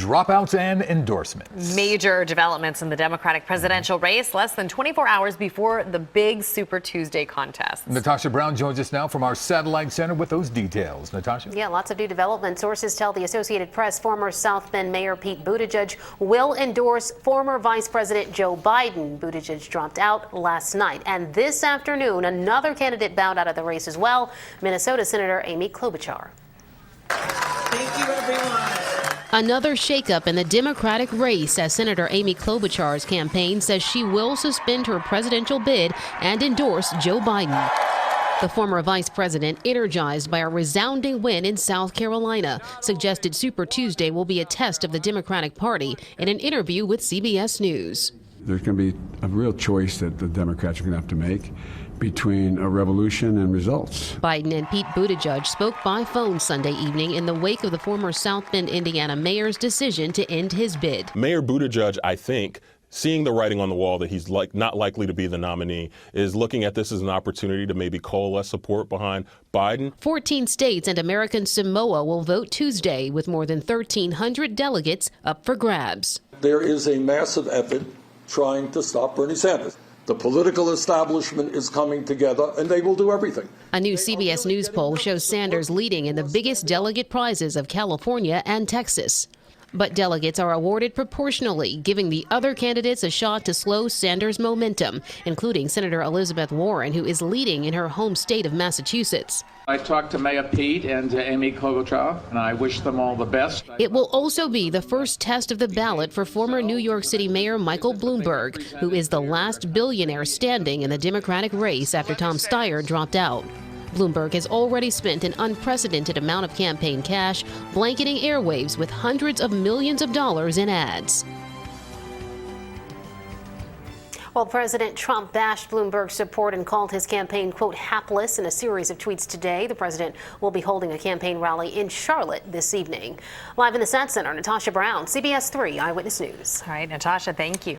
dropouts and endorsements. Major developments in the Democratic presidential race less than 24 hours before the big Super Tuesday contest. Natasha Brown joins us now from our satellite center with those details. Natasha? Yeah, lots of new developments. Sources tell the Associated Press former South Bend Mayor Pete Buttigieg will endorse former Vice President Joe Biden. Buttigieg dropped out last night. And this afternoon, another candidate bowed out of the race as well, Minnesota Senator Amy Klobuchar. Thank you, everyone. Another shakeup in the Democratic race as Senator Amy Klobuchar's campaign says she will suspend her presidential bid and endorse Joe Biden. The former vice president, energized by a resounding win in South Carolina, suggested Super Tuesday will be a test of the Democratic Party in an interview with CBS News. There's going to be a real choice that the Democrats are going to have to make between a revolution and results. Biden and Pete Buttigieg spoke by phone Sunday evening in the wake of the former South Bend, Indiana mayor's decision to end his bid. Mayor Buttigieg, I think, seeing the writing on the wall that he's not likely to be the nominee, is looking at this as an opportunity to maybe coalesce support behind Biden. 14 states and American Samoa will vote Tuesday, with more than 1,300 delegates up for grabs. There is a massive effort trying to stop Bernie Sanders. The political establishment is coming together, and they will do everything. A new CBS News poll shows Sanders leading in the biggest delegate prizes of California and Texas. But delegates are awarded proportionally, giving the other candidates a shot to slow Sanders' momentum, including Senator Elizabeth Warren, who is leading in her home state of Massachusetts. I talked to Mayor Pete and Amy Klobuchar, and I wish them all the best. It will also be the first test of the ballot for former New York City Mayor Michael Bloomberg, who is the last billionaire standing in the Democratic race after Tom Steyer dropped out. Bloomberg has already spent an unprecedented amount of campaign cash, blanketing airwaves with hundreds of millions of dollars in ads. Well, President Trump bashed Bloomberg's support and called his campaign, quote, hapless in a series of tweets today. The president will be holding a campaign rally in Charlotte this evening. Live in the Sat Center, Natasha Brown, CBS 3 Eyewitness News. All right, Natasha, thank you.